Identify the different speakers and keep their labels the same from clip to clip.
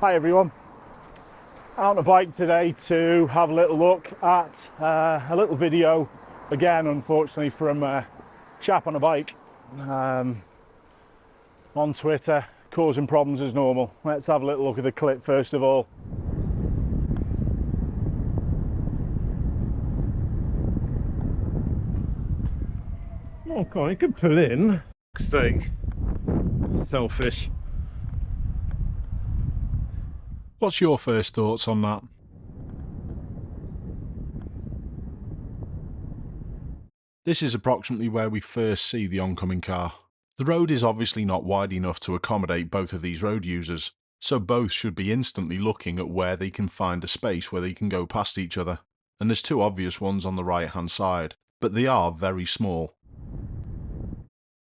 Speaker 1: Hi everyone, out on a bike today to have a little look at a little video, again unfortunately from a chap on a bike on Twitter, causing problems as normal. Let's have a little look at the clip first of all.
Speaker 2: Oh, come on, you can pull in. Sake. Selfish.
Speaker 1: What's your first thoughts on that? This is approximately where we first see the oncoming car. The road is obviously not wide enough to accommodate both of these road users, so both should be instantly looking at where they can find a space where they can go past each other. And there's two obvious ones on the right hand side, but they are very small.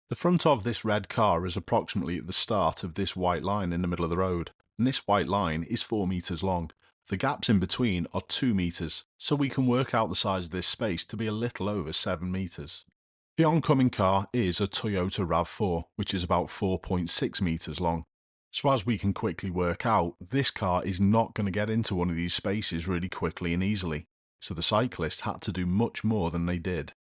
Speaker 1: The front of this red car is approximately at the start of this white line in the middle of the road, and this white line is 4 meters long. The gaps in between are 2 meters, so we can work out the size of this space to be a little over 7 meters. The oncoming car is a Toyota RAV4, which is about 4.6 meters long. So as we can quickly work out, this car is not going to get into one of these spaces really quickly and easily, so the cyclist had to do much more than they did.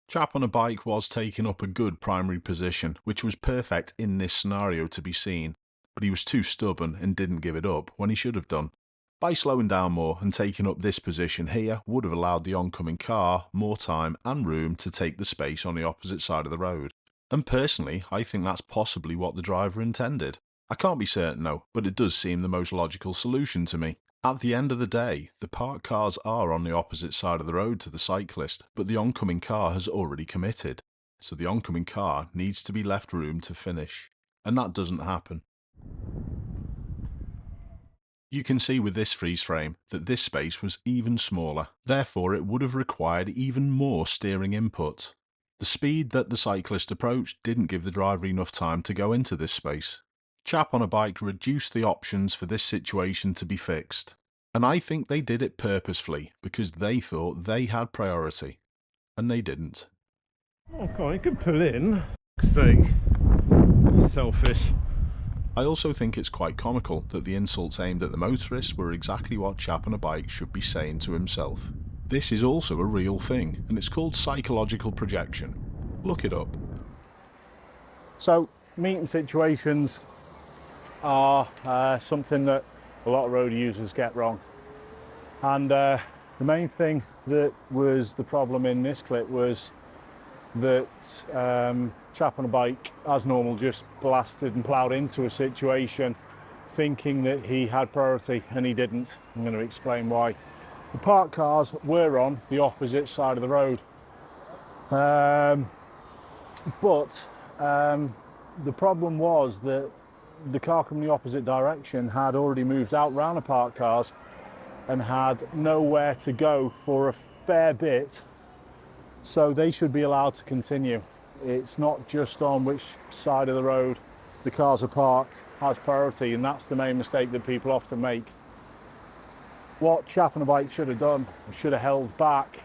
Speaker 1: Chap on a bike was taking up a good primary position, which was perfect in this scenario to be seen, but he was too stubborn and didn't give it up when he should have done. By slowing down more and taking up this position here would have allowed the oncoming car more time and room to take the space on the opposite side of the road. And personally, I think that's possibly what the driver intended. I can't be certain though, but it does seem the most logical solution to me. At the end of the day, the parked cars are on the opposite side of the road to the cyclist, but the oncoming car has already committed. So the oncoming car needs to be left room to finish. And that doesn't happen. You can see with this freeze frame that this space was even smaller, therefore it would have required even more steering input. The speed that the cyclist approached didn't give the driver enough time to go into this space. Chap on a bike reduced the options for this situation to be fixed, and I think they did it purposefully because they thought they had priority, and they didn't.
Speaker 2: Oh, come on, you can pull in. Sake. Selfish.
Speaker 1: I also think it's quite comical that the insults aimed at the motorists were exactly what chap on a bike should be saying to himself. This is also a real thing, and it's called psychological projection. Look it up. So, meeting situations are something that a lot of road users get wrong. And the main thing that was the problem in this clip was that chap on a bike, as normal, just blasted and ploughed into a situation thinking that he had priority, and he didn't. I'm going to explain why. The parked cars were on the opposite side of the road, but the problem was that the car from the opposite direction had already moved out round the parked cars and had nowhere to go for a fair bit. So they should be allowed to continue. It's not just on which side of the road the cars are parked has priority, and that's the main mistake that people often make. What chap on a bike should have done, should have held back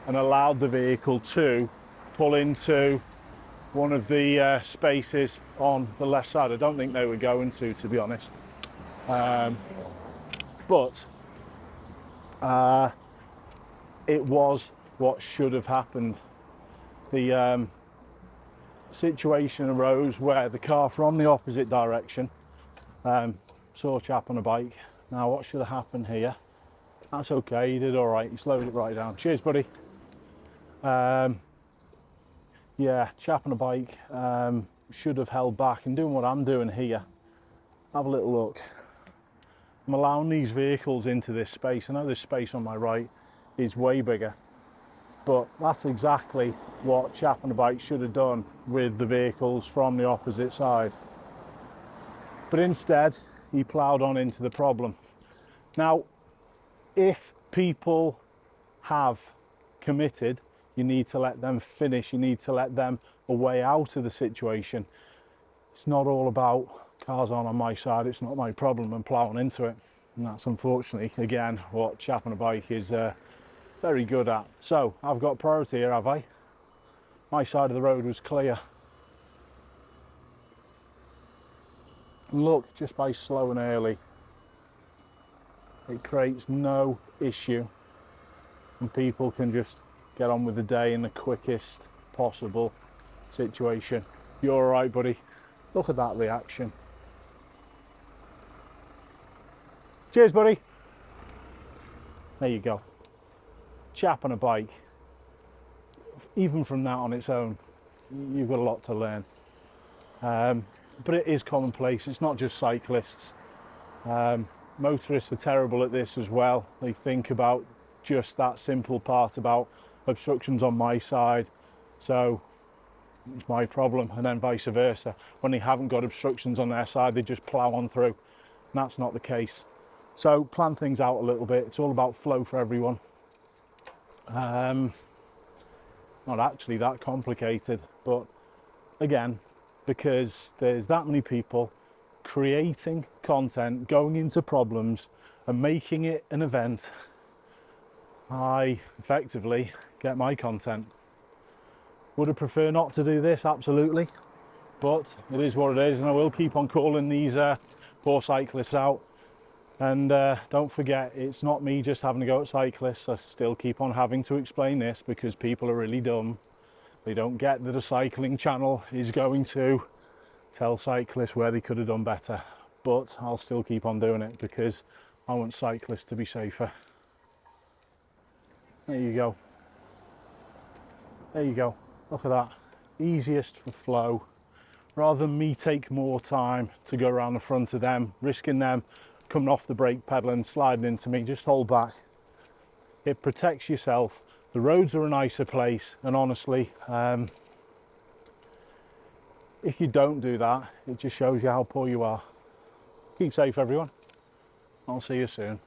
Speaker 1: and allowed the vehicle to pull into one of the spaces on the left side. I don't think they were going to be honest. But it was what should have happened. The situation arose where the car from the opposite direction saw a chap on a bike. Now what should have happened here? That's okay, he did all right, he slowed it right down. Cheers, buddy. Yeah, chap on a bike should have held back, and doing what I'm doing here. Have a little look. I'm allowing these vehicles into this space. I know this space on my right is way bigger, but that's exactly what chap on a bike should have done with the vehicles from the opposite side. But instead, he ploughed on into the problem. Now, if people have committed, you need to let them finish. You need to let them a way out of the situation. It's not all about cars on my side, it's not my problem, and ploughing into it. And that's unfortunately, again, what chap on a bike is very good at. So I've got priority here, have I? My side of the road was clear. And look, just by slow and early, It creates no issue, and people can just get on with the day in the quickest possible situation. You're all right, buddy? Look at that reaction. Cheers, buddy. There you go. Chap on a bike. Even from that on its own, you've got a lot to learn. But it is commonplace. It's not just cyclists. Motorists are terrible at this as well. They think about just that simple part about obstructions on my side, so it's my problem, and then vice versa. When they haven't got obstructions on their side, they just plow on through, and that's not the case. So plan things out a little bit. It's all about flow for everyone. Not actually that complicated, but again, because there's that many people creating content, going into problems and making it an event, I effectively get my content. Would I prefer not to do this? Absolutely, but it is what it is, and I will keep on calling these poor cyclists out. And don't forget, it's not me just having to go at cyclists. I still keep on having to explain this because people are really dumb. They don't get that a cycling channel is going to tell cyclists where they could have done better. But I'll still keep on doing it because I want cyclists to be safer. There you go. There you go. Look at that. Easiest for flow. Rather than me take more time to go around the front of them, risking them coming off the brake pedal and sliding into me, just hold back. It protects yourself. The roads are a nicer place, and honestly, if you don't do that, it just shows you how poor you are. Keep safe, everyone. I'll see you soon.